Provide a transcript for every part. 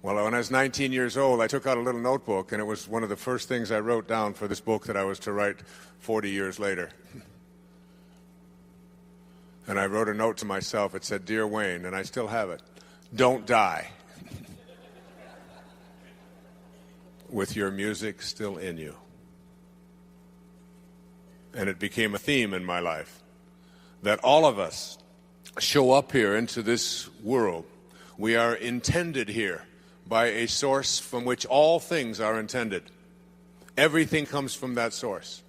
Well, when I was 19 years old, I took out a little notebook, and it was one of the first things I wrote down for this book that I was to write 40 years later. And I wrote a note to myself. It said, "Dear Wayne," and I still have it, "don't die with your music still in you." And it became a theme in my life that all of us show up here into this world. We are intended here by a source from which all things are intended. Everything comes from that source.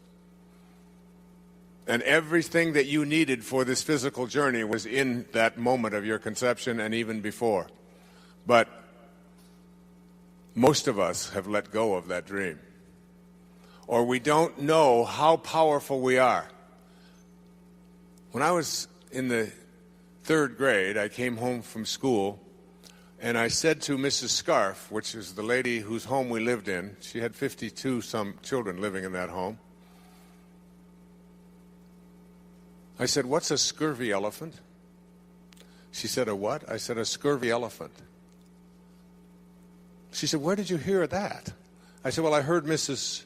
And everything that you needed for this physical journey was in that moment of your conception and even before. But most of us have let go of that dream. Or we don't know how powerful we are. When I was in the 3rd grade, I came home from school, and I said to Mrs. Scarf, which is the lady whose home we lived in, she had 52 some children living in that home. I said, "What's a scurvy elephant?" She said, "A what?" I said, "A scurvy elephant." She said, "Where did you hear that?" I said, "Well, I heard Mrs.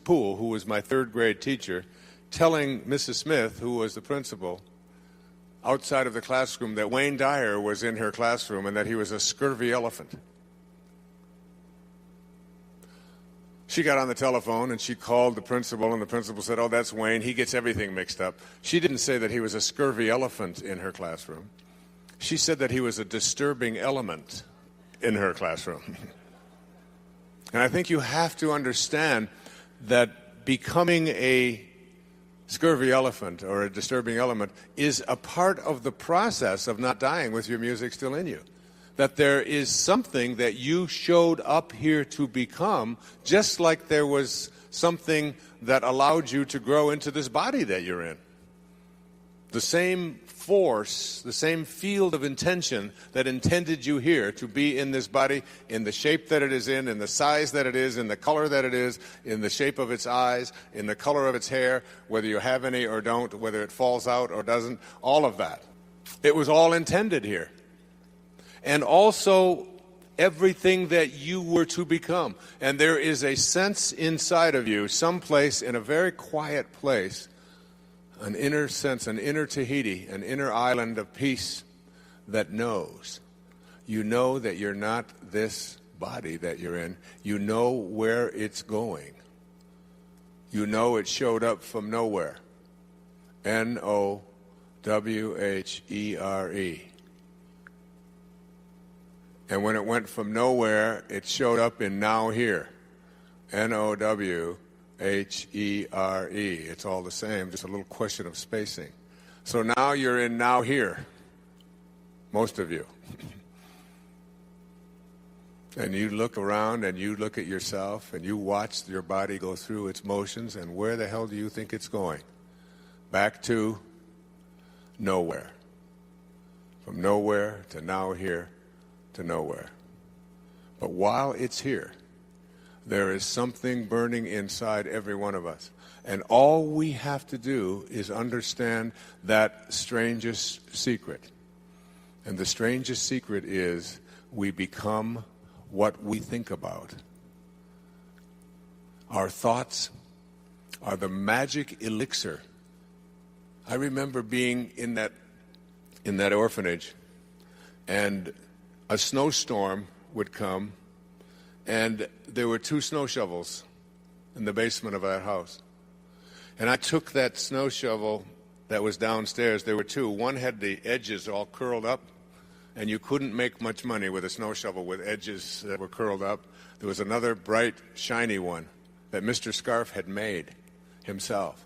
Poole, who was my 3rd grade teacher, telling Mrs. Smith, who was the principal, outside of the classroom that Wayne Dyer was in her classroom and that he was a scurvy elephant." She got on the telephone and she called the principal, and the principal said, "Oh, that's Wayne. He gets everything mixed up." She didn't say that he was a scurvy elephant in her classroom. She said that he was a disturbing element in her classroom. And I think you have to understand that becoming a scurvy elephant or a disturbing element is a part of the process of not dying with your music still in you. That there is something that you showed up here to become, just like there was something that allowed you to grow into this body that you're in. The same force, the same field of intention that intended you here to be in this body, in the shape that it is in the size that it is, in the color that it is, in the shape of its eyes, in the color of its hair, whether you have any or don't, whether it falls out or doesn't, all of that. It was all intended here. And also everything that you were to become. And there is a sense inside of you, someplace in a very quiet place, an inner sense, an inner Tahiti, an inner island of peace that knows. You know that you're not this body that you're in. You know where it's going. You know it showed up from nowhere. Nowhere. And when it went from nowhere, it showed up in now here. Nowhere. It's all the same, just a little question of spacing. So now you're in now here, most of you. And you look around and you look at yourself and you watch your body go through its motions, and where the hell do you think it's going? Back to nowhere. From nowhere to now here to nowhere. But while it's here, there is something burning inside every one of us. And all we have to do is understand that strangest secret. And the strangest secret is we become what we think about. Our thoughts are the magic elixir. I remember being in that orphanage, and a snowstorm would come, and there were 2 snow shovels in the basement of that house. And I took that snow shovel that was downstairs. There were 2. One had the edges all curled up, and you couldn't make much money with a snow shovel with edges that were curled up. There was another bright, shiny one that Mr. Scarf had made himself.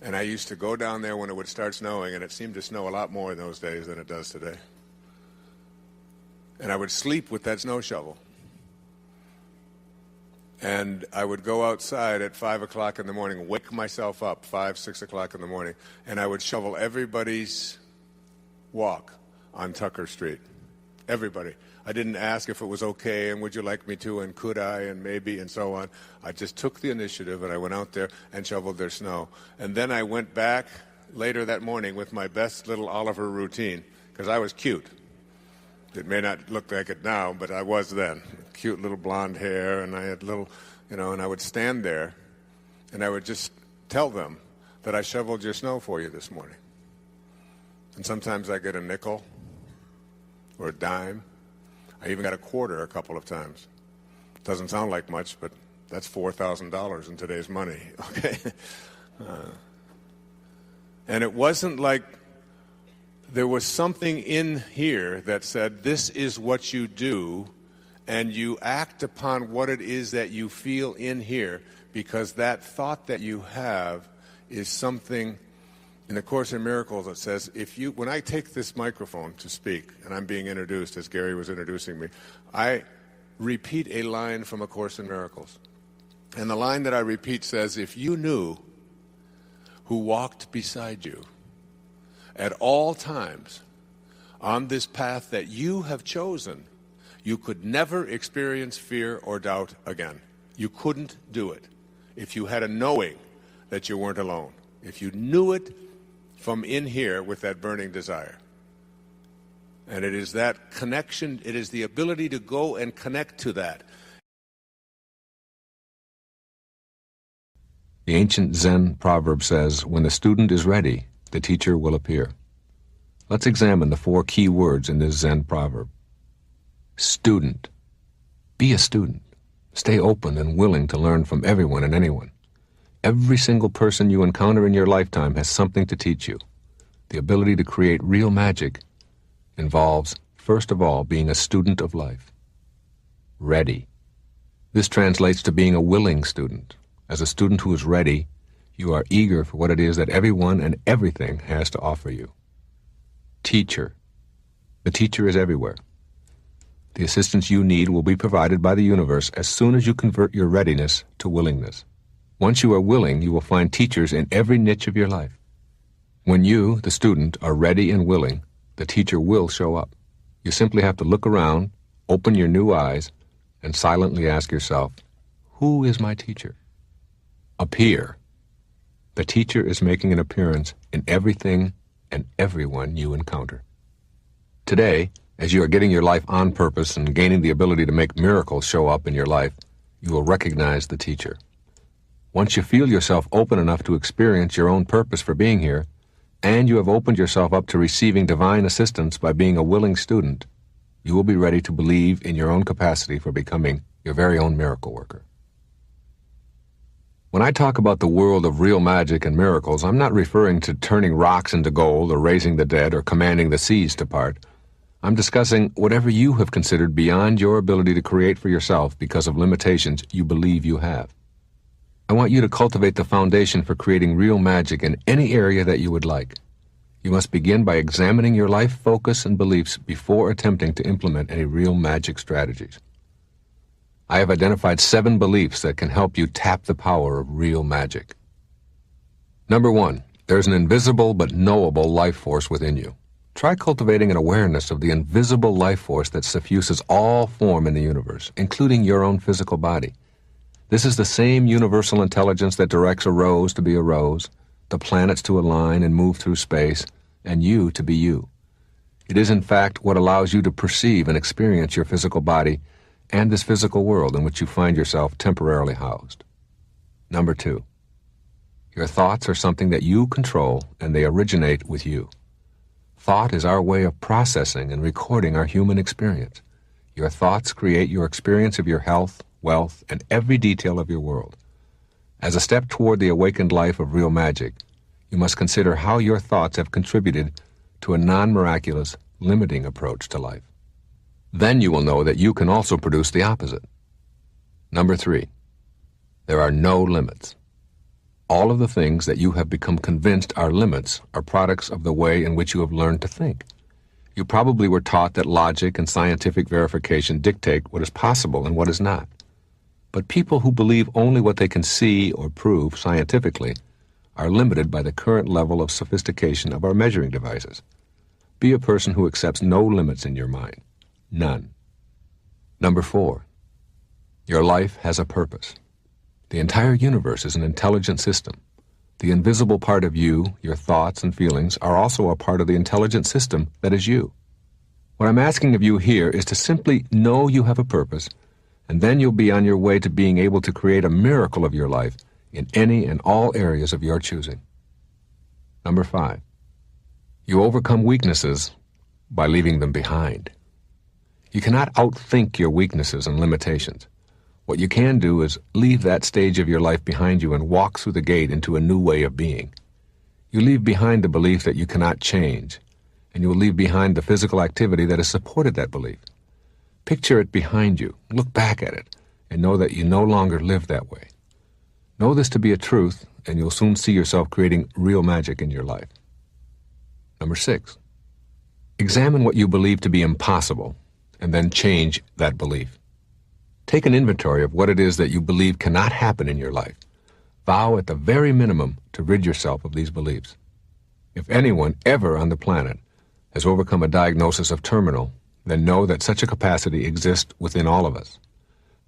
And I used to go down there when it would start snowing, and it seemed to snow a lot more in those days than it does today. And I would sleep with that snow shovel. And I would go outside at 5 o'clock in the morning, wake myself up, 5, 6 o'clock in the morning, and I would shovel everybody's walk on Tucker Street. Everybody. I didn't ask if it was okay and would you like me to and could I and maybe and so on. I just took the initiative and I went out there and shoveled their snow. And then I went back later that morning with my best little Oliver routine, because I was cute. It may not look like it now, but I was then. Cute little blonde hair, and I had little, and I would stand there, and I would just tell them that I shoveled your snow for you this morning. And sometimes I get a nickel or a dime. I even got a quarter a couple of times. Doesn't sound like much, but that's $4,000 in today's money, okay? And it wasn't like there was something in here that said, this is what you do, and you act upon what it is that you feel in here, because that thought that you have is something in the Course in Miracles that says, when I take this microphone to speak, and I'm being introduced as Gary was introducing me, I repeat a line from A Course in Miracles. And the line that I repeat says, if you knew who walked beside you at all times on this path that you have chosen, you could never experience fear or doubt again. You couldn't do it if you had a knowing that you weren't alone. If you knew it from in here with that burning desire. And it is that connection, it is the ability to go and connect to that. The ancient Zen proverb says, when the student is ready, the teacher will appear. Let's examine the 4 key words in this Zen proverb. Student. Be a student. Stay open and willing to learn from everyone and anyone. Every single person you encounter in your lifetime has something to teach you. The ability to create real magic involves, first of all, being a student of life. Ready. This translates to being a willing student. As a student who is ready, you are eager for what it is that everyone and everything has to offer you. Teacher. The teacher is everywhere. The assistance you need will be provided by the universe as soon as you convert your readiness to willingness. Once you are willing, you will find teachers in every niche of your life. When you, the student, are ready and willing, the teacher will show up. You simply have to look around, open your new eyes, and silently ask yourself, who is my teacher? Appear. The teacher is making an appearance in everything and everyone you encounter. Today, as you are getting your life on purpose and gaining the ability to make miracles show up in your life, you will recognize the teacher. Once you feel yourself open enough to experience your own purpose for being here, and you have opened yourself up to receiving divine assistance by being a willing student, you will be ready to believe in your own capacity for becoming your very own miracle worker. When I talk about the world of real magic and miracles, I'm not referring to turning rocks into gold or raising the dead or commanding the seas to part. I'm discussing whatever you have considered beyond your ability to create for yourself because of limitations you believe you have. I want you to cultivate the foundation for creating real magic in any area that you would like. You must begin by examining your life focus and beliefs before attempting to implement any real magic strategies. I have identified 7 beliefs that can help you tap the power of real magic. Number 1, there's an invisible but knowable life force within you. Try cultivating an awareness of the invisible life force that suffuses all form in the universe, including your own physical body. This is the same universal intelligence that directs a rose to be a rose, the planets to align and move through space, and you to be you. It is in fact what allows you to perceive and experience your physical body and this physical world in which you find yourself temporarily housed. Number 2, your thoughts are something that you control and they originate with you. Thought is our way of processing and recording our human experience. Your thoughts create your experience of your health, wealth, and every detail of your world. As a step toward the awakened life of real magic, you must consider how your thoughts have contributed to a non-miraculous, limiting approach to life. Then you will know that you can also produce the opposite. Number 3, there are no limits. All of the things that you have become convinced are limits are products of the way in which you have learned to think. You probably were taught that logic and scientific verification dictate what is possible and what is not. But people who believe only what they can see or prove scientifically are limited by the current level of sophistication of our measuring devices. Be a person who accepts no limits in your mind. None. Number 4, your life has a purpose. The entire universe is an intelligent system. The invisible part of you, your thoughts and feelings, are also a part of the intelligent system that is you. What I'm asking of you here is to simply know you have a purpose, and then you'll be on your way to being able to create a miracle of your life in any and all areas of your choosing. Number 5, you overcome weaknesses by leaving them behind. You cannot outthink your weaknesses and limitations. What you can do is leave that stage of your life behind you and walk through the gate into a new way of being. You leave behind the belief that you cannot change, and you will leave behind the physical activity that has supported that belief. Picture it behind you, look back at it, and know that you no longer live that way. Know this to be a truth, and you'll soon see yourself creating real magic in your life. Number 6, examine what you believe to be impossible, and then change that belief. Take an inventory of what it is that you believe cannot happen in your life. Vow at the very minimum to rid yourself of these beliefs. If anyone ever on the planet has overcome a diagnosis of terminal, then know that such a capacity exists within all of us.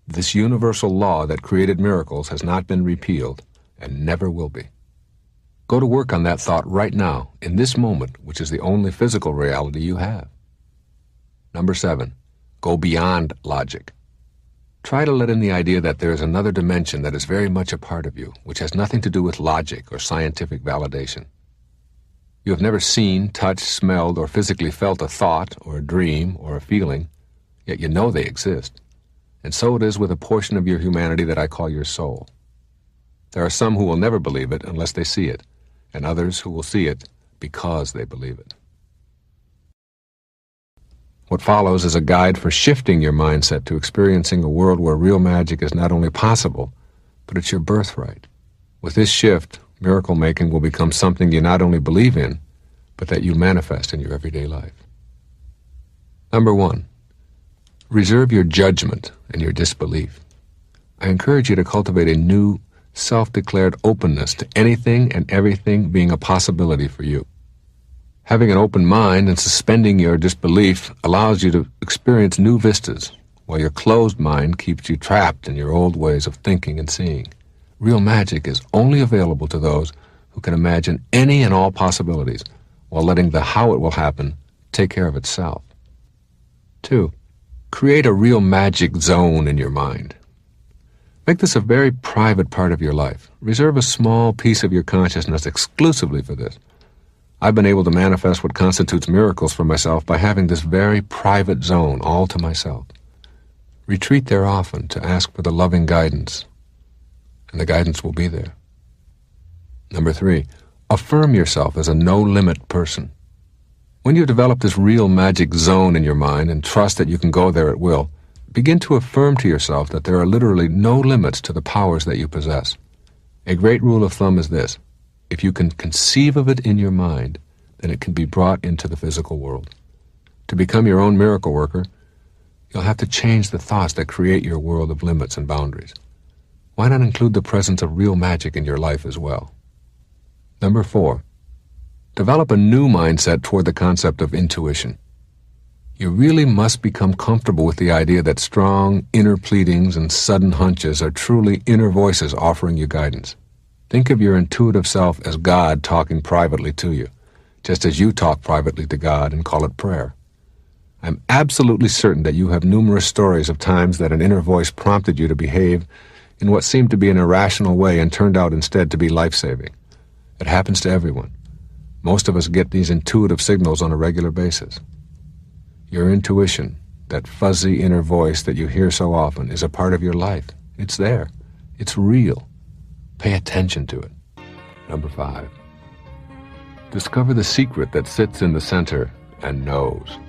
This universal law that created miracles has not been repealed and never will be. Go to work on that thought right now, in this moment, which is the only physical reality you have. Number 7, go beyond logic. Try to let in the idea that there is another dimension that is very much a part of you, which has nothing to do with logic or scientific validation. You have never seen, touched, smelled, or physically felt a thought, or a dream, or a feeling, yet you know they exist. And so it is with a portion of your humanity that I call your soul. There are some who will never believe it unless they see it, and others who will see it because they believe it. What follows is a guide for shifting your mindset to experiencing a world where real magic is not only possible, but it's your birthright. With this shift, miracle making will become something you not only believe in, but that you manifest in your everyday life. Number 1, reserve your judgment and your disbelief. I encourage you to cultivate a new, self-declared openness to anything and everything being a possibility for you. Having an open mind and suspending your disbelief allows you to experience new vistas, while your closed mind keeps you trapped in your old ways of thinking and seeing. Real magic is only available to those who can imagine any and all possibilities, while letting the how it will happen take care of itself. 2, create a real magic zone in your mind. Make this a very private part of your life. Reserve a small piece of your consciousness exclusively for this. I've been able to manifest what constitutes miracles for myself by having this very private zone all to myself. Retreat there often to ask for the loving guidance, and the guidance will be there. Number 3, affirm yourself as a no-limit person. When you develop this real magic zone in your mind and trust that you can go there at will, begin to affirm to yourself that there are literally no limits to the powers that you possess. A great rule of thumb is this: if you can conceive of it in your mind, then it can be brought into the physical world. To become your own miracle worker, you'll have to change the thoughts that create your world of limits and boundaries. Why not include the presence of real magic in your life as well? Number 4, develop a new mindset toward the concept of intuition. You really must become comfortable with the idea that strong inner pleadings and sudden hunches are truly inner voices offering you guidance. Think of your intuitive self as God talking privately to you, just as you talk privately to God and call it prayer. I'm absolutely certain that you have numerous stories of times that an inner voice prompted you to behave in what seemed to be an irrational way and turned out instead to be life-saving. It happens to everyone. Most of us get these intuitive signals on a regular basis. Your intuition, that fuzzy inner voice that you hear so often, is a part of your life. It's there. It's real. Pay attention to it. Number 5, discover the secret that sits in the center and knows.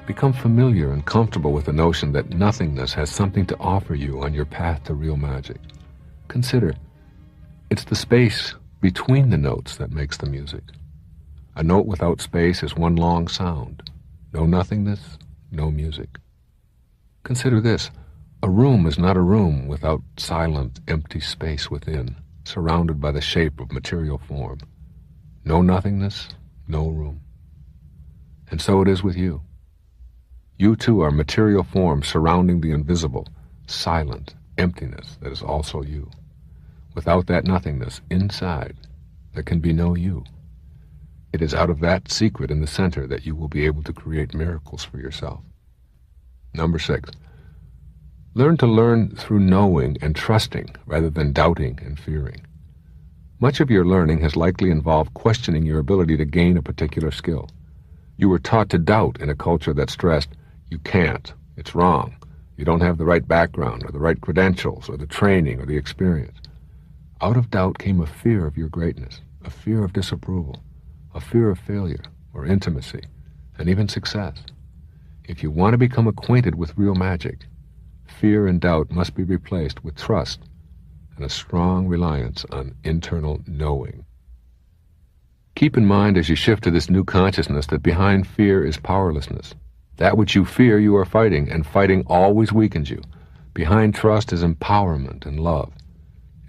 Become familiar and comfortable with the notion that nothingness has something to offer you on your path to real magic. Consider, it's the space between the notes that makes the music. A note without space is one long sound. No nothingness, no music. Consider this: a room is not a room without silent, empty space within, surrounded by the shape of material form. No nothingness, no room. And so it is with you. You too are material form surrounding the invisible, silent emptiness that is also you. Without that nothingness inside, there can be no you. It is out of that secret in the center that you will be able to create miracles for yourself. Number 6. Learn to learn through knowing and trusting rather than doubting and fearing. Much of your learning has likely involved questioning your ability to gain a particular skill. You were taught to doubt in a culture that stressed, you can't, it's wrong, you don't have the right background or the right credentials or the training or the experience. Out of doubt came a fear of your greatness, a fear of disapproval, a fear of failure or intimacy, and even success. If you want to become acquainted with real magic, fear and doubt must be replaced with trust and a strong reliance on internal knowing. Keep in mind as you shift to this new consciousness that behind fear is powerlessness. That which you fear you are fighting, and fighting always weakens you. Behind trust is empowerment and love.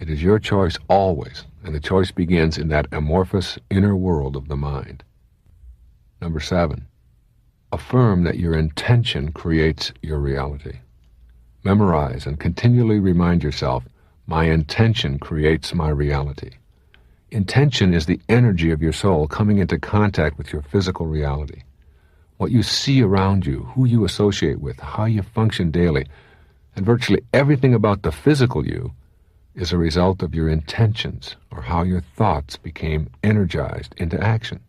It is your choice always, and the choice begins in that amorphous inner world of the mind. Number 7. Affirm that your intention creates your reality. Memorize and continually remind yourself, my intention creates my reality. Intention is the energy of your soul coming into contact with your physical reality. What you see around you, who you associate with, how you function daily, and virtually everything about the physical you is a result of your intentions or how your thoughts became energized into action.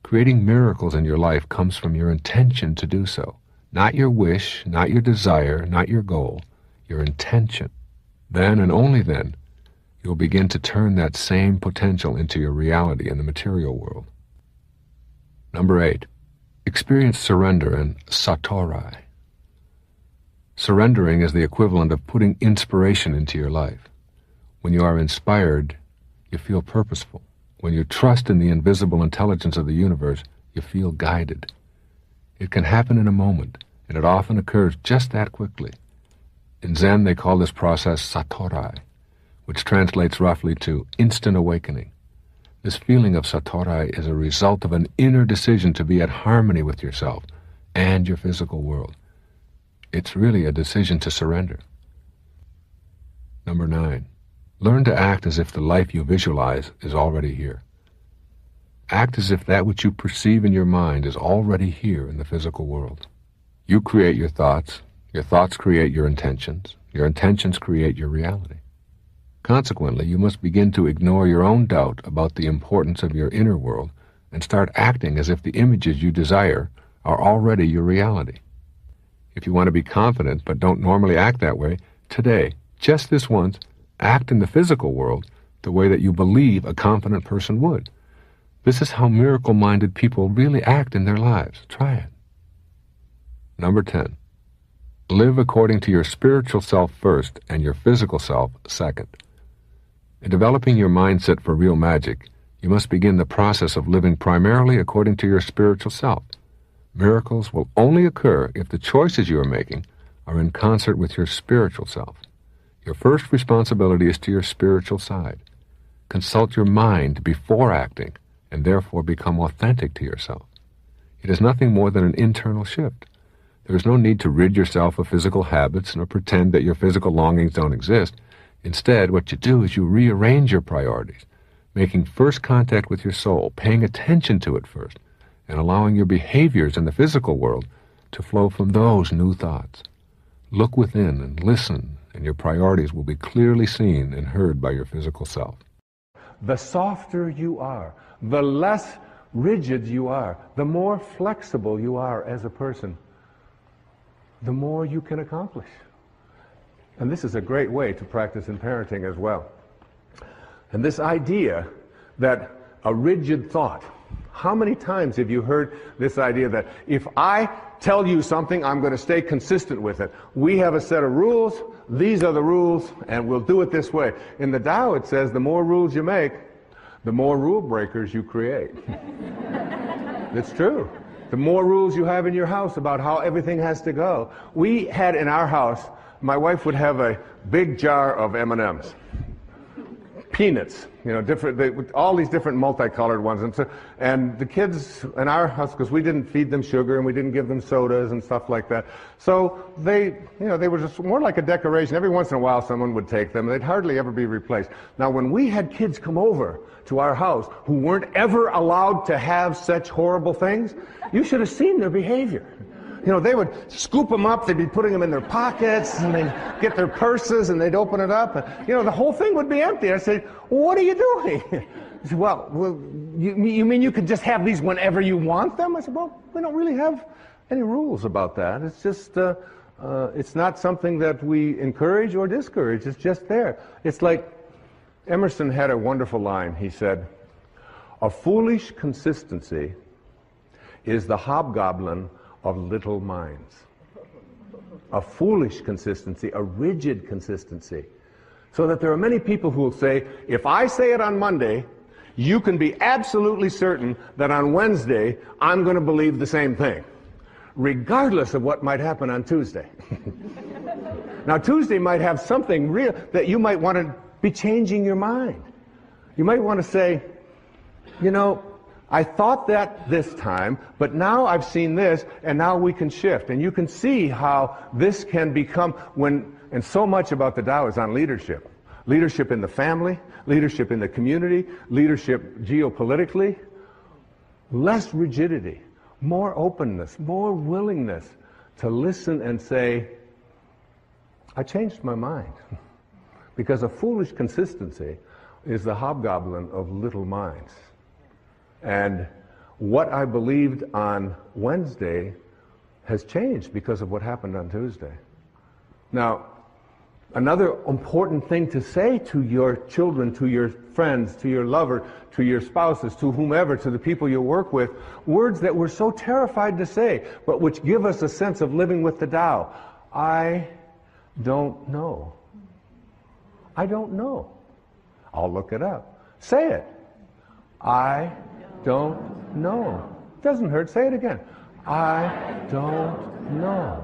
Creating miracles in your life comes from your intention to do so. Not your wish, not your desire, not your goal, your intention. Then and only then, you'll begin to turn that same potential into your reality in the material world. Number 8. Experience surrender and satori. Surrendering is the equivalent of putting inspiration into your life. When you are inspired, you feel purposeful. When you trust in the invisible intelligence of the universe, you feel guided. It can happen in a moment, and it often occurs just that quickly. In Zen, they call this process satori, which translates roughly to instant awakening. This feeling of satori is a result of an inner decision to be at harmony with yourself and your physical world. It's really a decision to surrender. Number 9. Learn to act as if the life you visualize is already here. Act as if that which you perceive in your mind is already here in the physical world. You create your thoughts create your intentions create your reality. Consequently, you must begin to ignore your own doubt about the importance of your inner world and start acting as if the images you desire are already your reality. If you want to be confident but don't normally act that way, today, just this once, act in the physical world the way that you believe a confident person would. This is how miracle-minded people really act in their lives. Try it. Number 10. Live according to your spiritual self first and your physical self second. In developing your mindset for real magic, you must begin the process of living primarily according to your spiritual self. Miracles will only occur if the choices you are making are in concert with your spiritual self. Your first responsibility is to your spiritual side. Consult your mind before acting, and therefore become authentic to yourself. It is nothing more than an internal shift. There is no need to rid yourself of physical habits nor pretend that your physical longings don't exist. Instead, what you do is you rearrange your priorities, making first contact with your soul, paying attention to it first, and allowing your behaviors in the physical world to flow from those new thoughts. Look within and listen, and your priorities will be clearly seen and heard by your physical self. The softer you are, the less rigid you are, the more flexible you are as a person, the more you can accomplish. And this is a great way to practice in parenting as well. And this idea that a rigid thought, how many times have you heard this idea that if I tell you something, I'm going to stay consistent with it. We have a set of rules, these are the rules, and we'll do it this way. In the Tao it says the more rules you make, the more rule breakers you create. It's true. The more rules you have in your house about how everything has to go. We had in our house, my wife would have a big jar of M&Ms. peanuts, all these different multicolored ones. And the kids in our house, because we didn't feed them sugar and we didn't give them sodas and stuff like that, so they were just more like a decoration. Every once in a while someone would take them. They'd hardly ever be replaced. Now when we had kids come over to our house who weren't ever allowed to have such horrible things, you should have seen their behavior. They would scoop them up, they'd be putting them in their pockets, and they'd get their purses, and they'd open it up, and, the whole thing would be empty. I said, what are you doing? He said, well, you mean you could just have these whenever you want them? I said, well, we don't really have any rules about that. It's just, it's not something that we encourage or discourage. It's just there. It's like Emerson had a wonderful line. He said, a foolish consistency is the hobgoblin of little minds. A foolish consistency, a rigid consistency. So that there are many people who will say, if I say it on Monday, you can be absolutely certain that on Wednesday, I'm going to believe the same thing, regardless of what might happen on Tuesday. Now, Tuesday might have something real that you might want to be changing your mind. You might want to say, I thought that this time, but now I've seen this, and now we can shift. And you can see how this can become and so much about the Tao is on leadership. Leadership in the family, leadership in the community, leadership geopolitically. Less rigidity, more openness, more willingness to listen and say, I changed my mind. Because a foolish consistency is the hobgoblin of little minds. And what I believed on Wednesday has changed because of what happened on Tuesday. Now, another important thing to say to your children, to your friends, to your lover, to your spouses, to whomever, to the people you work with, words that we're so terrified to say, but which give us a sense of living with the Tao. I don't know. I don't know. I'll look it up. Say it. I don't know. Doesn't hurt. Say it again. I don't know.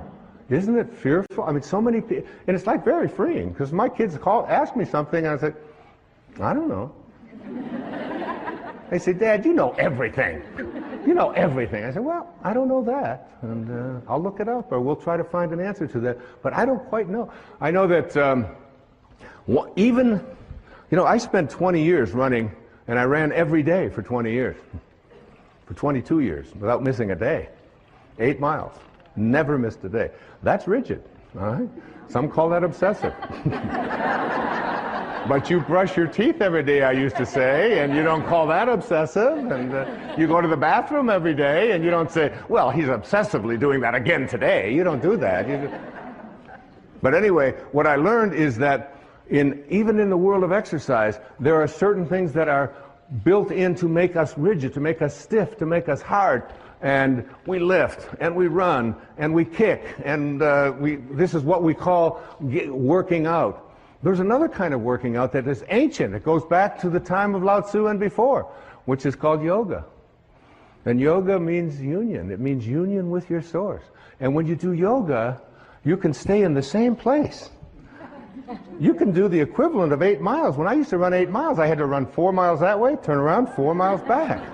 Isn't it fearful? I mean, so many people, and it's like very freeing, because my kids ask me something, and I say, I don't know. They say, Dad, you know everything. You know everything. I say, well, I don't know that, and I'll look it up, or we'll try to find an answer to that, but I don't quite know. I know that I spent 20 years running, and I ran every day for 20 years, for 22 years, without missing a day. 8 miles. Never missed a day. That's rigid, all right? Some call that obsessive. But you brush your teeth every day, I used to say, and you don't call that obsessive. And you go to the bathroom every day, and you don't say, well, he's obsessively doing that again today. You don't do that. But anyway, what I learned is that even in the world of exercise, there are certain things that are built in to make us rigid, to make us stiff, to make us hard. And we lift, and we run, and we kick, and this is what we call working out. There's another kind of working out that is ancient. It goes back to the time of Lao Tzu and before, which is called yoga. And yoga means union. It means union with your source. And when you do yoga, you can stay in the same place. You can do the equivalent of 8 miles. When I used to run 8 miles, I had to run 4 miles that way, turn around, 4 miles back.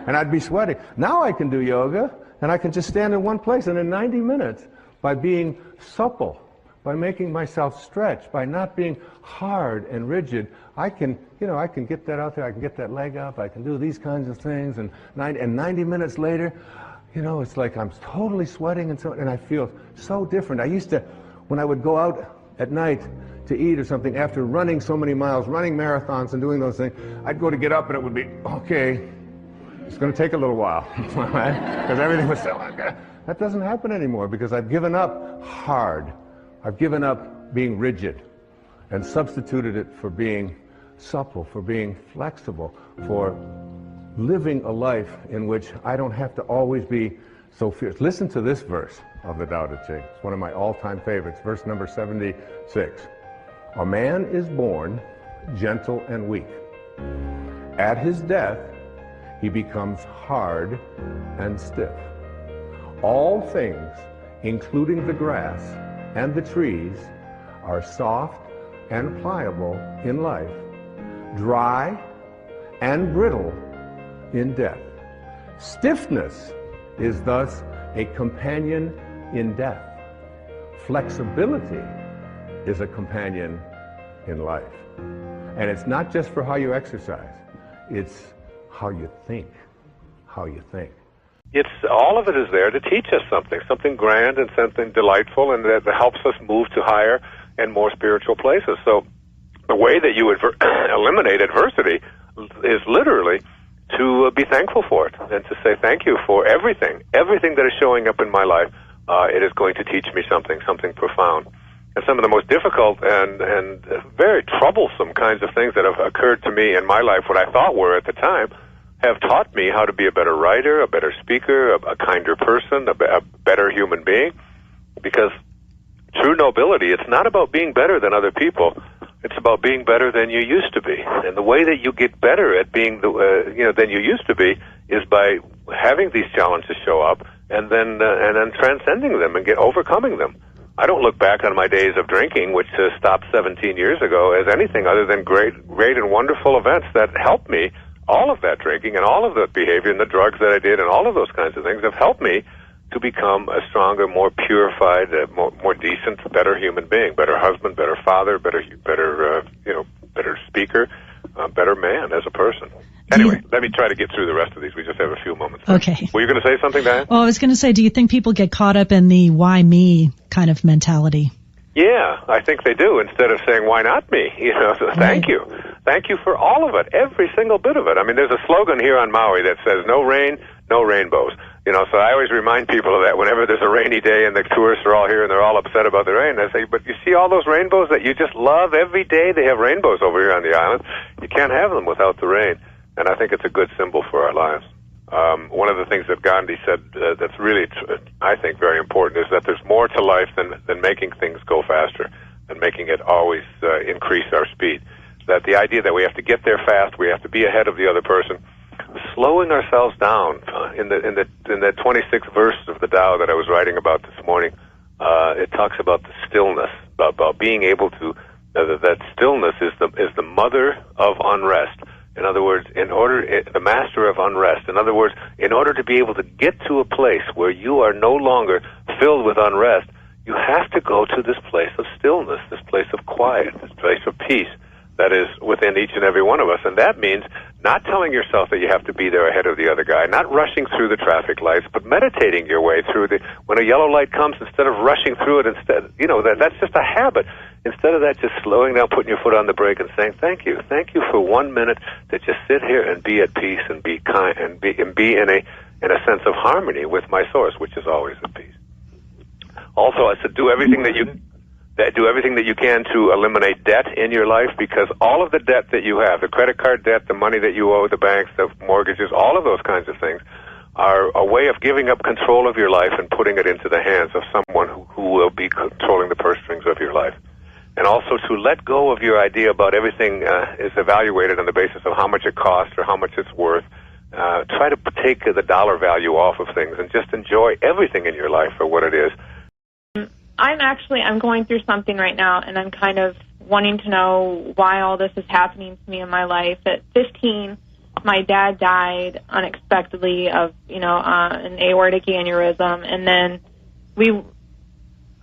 And I'd be sweating. Now I can do yoga, and I can just stand in one place. And in 90 minutes, by being supple, by making myself stretch, by not being hard and rigid, I can get that out there. I can get that leg up. I can do these kinds of things. And 90 minutes later, it's like I'm totally sweating, and I feel so different. I used to, when I would go out at night to eat or something, after running so many miles, running marathons and doing those things, I'd go to get up, and it would be, okay, it's going to take a little while, because everything was so, that doesn't happen anymore, because I've given up hard. I've given up being rigid and substituted it for being supple, for being flexible, for living a life in which I don't have to always be so fierce. Listen to this verse of the Tao Te Ching. It's one of my all-time favorites, verse number 76. A man is born gentle and weak. At his death, he becomes hard and stiff. All things, including the grass and the trees, are soft and pliable in life. dry and brittle in death. Stiffness is thus a companion in death. Flexibility is a companion in life. And it's not just for how you exercise, it's how you think, how you think. It's all of it is there to teach us something grand and something delightful, and that helps us move to higher and more spiritual places. So the way that you eliminate adversity is literally to be thankful for it and to say thank you for everything that is showing up in my life. It is going to teach me something profound. And some of the most difficult and very troublesome kinds of things that have occurred to me in my life, what I thought were at the time, have taught me how to be a better writer, a better speaker, a kinder person, a better human being. Because true nobility, it's not about being better than other people. It's about being better than you used to be. And the way that you get better at being than you used to be is by having these challenges show up and then transcending them and overcoming them. I don't look back on my days of drinking, which stopped 17 years ago, as anything other than great and wonderful events that helped me. All of that drinking and all of the behavior and the drugs that I did and all of those kinds of things have helped me to become a stronger, more purified, more decent, better human being, better husband, better father, better speaker, better man as a person. Anyway, let me try to get through the rest of these. We just have a few moments. Okay. Were you going to say something, Diane? Well, I was going to say, do you think people get caught up in the why me kind of mentality? Yeah, I think they do. Instead of saying, why not me? Thank you. Thank you for all of it, every single bit of it. I mean, there's a slogan here on Maui that says, no rain, no rainbows. So I always remind people of that whenever there's a rainy day and the tourists are all here and they're all upset about the rain. I say, but you see all those rainbows that you just love every day? They have rainbows over here on the island. You can't have them without the rain. And I think it's a good symbol for our lives. One of the things that Gandhi said that's really, I think, very important is that there's more to life than making things go faster and making it always increase our speed. That the idea that we have to get there fast, we have to be ahead of the other person, slowing ourselves down. In the 26th verse of the Tao that I was writing about this morning, it talks about the stillness, about being able to that stillness is the mother of unrest. In other words, the master of unrest. In other words, in order to be able to get to a place where you are no longer filled with unrest, you have to go to this place of stillness, this place of quiet, this place of peace that is within each and every one of us. And that means not telling yourself that you have to be there ahead of the other guy, not rushing through the traffic lights, but meditating your way through when a yellow light comes, instead of rushing through it, that's just a habit. Instead of that, just slowing down, putting your foot on the brake and saying, thank you for 1 minute to just sit here and be at peace and be kind and be in a sense of harmony with my source, which is always at peace. Also, I said, do everything that you can to eliminate debt in your life, because all of the debt that you have, the credit card debt, the money that you owe the banks, the mortgages, all of those kinds of things are a way of giving up control of your life and putting it into the hands of someone who will be controlling the purse strings of your life. And also to let go of your idea about everything is evaluated on the basis of how much it costs or how much it's worth. Try to take the dollar value off of things and just enjoy everything in your life for what it is. I'm going through something right now, and I'm kind of wanting to know why all this is happening to me in my life. At 15, my dad died unexpectedly of, an aortic aneurysm, and then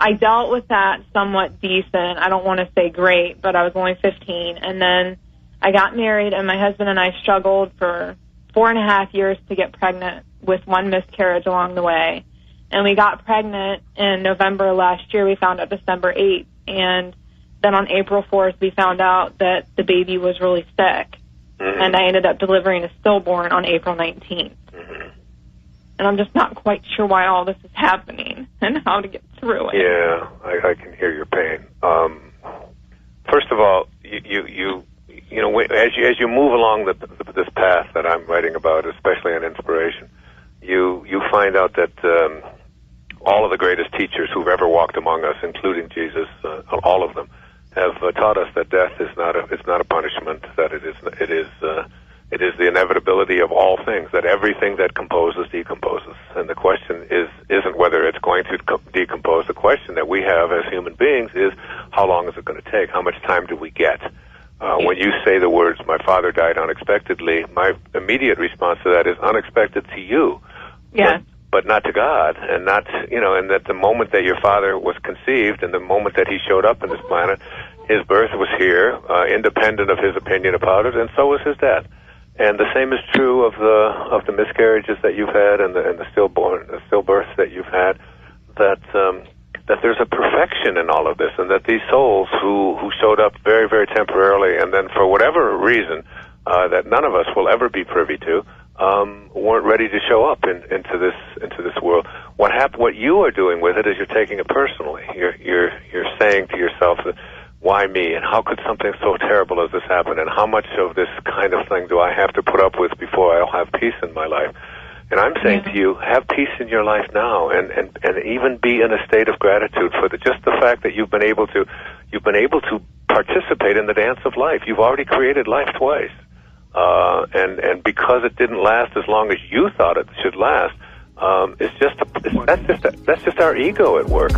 I dealt with that somewhat decent. I don't want to say great, but I was only 15. And then I got married, and my husband and I struggled for 4.5 years to get pregnant, with one miscarriage along the way. And we got pregnant in November last year. We found out December 8th. And then on April 4th, we found out that the baby was really sick. Mm-hmm. And I ended up delivering a stillborn on April 19th. Mm-hmm. And I'm just not quite sure why all this is happening and how to get through it. Yeah, I can hear your pain. First of all, as you move along this path that I'm writing about, especially in inspiration, you find out that all of the greatest teachers who've ever walked among us, including Jesus, all of them, have taught us that death is not a punishment. That it is the inevitability of all things. That everything that composes decomposes, and the question isn't whether it's going to decompose. The question that we have as human beings is, how long is it going to take? How much time do we get? When you say the words, my father died unexpectedly, my immediate response to that is unexpected to you. Yes. But not to God, and not, and that the moment that your father was conceived and the moment that he showed up on this planet, his birth was here, independent of his opinion about it, and so was his death. And the same is true of the miscarriages that you've had and the stillbirths that you've had. That there's a perfection in all of this, and that these souls who showed up very, very temporarily, and then for whatever reason that none of us will ever be privy to, weren't ready to show up into this world. What you are doing with it is you're taking it personally. You're saying to yourself that, why me, and how could something so terrible as this happen, and how much of this kind of thing do I have to put up with before I'll have peace in my life? And I'm saying to you, have peace in your life now, and even be in a state of gratitude for just the fact that you've been able to participate in the dance of life. You've already created life twice, and because it didn't last as long as you thought it should last, that's just our ego at work.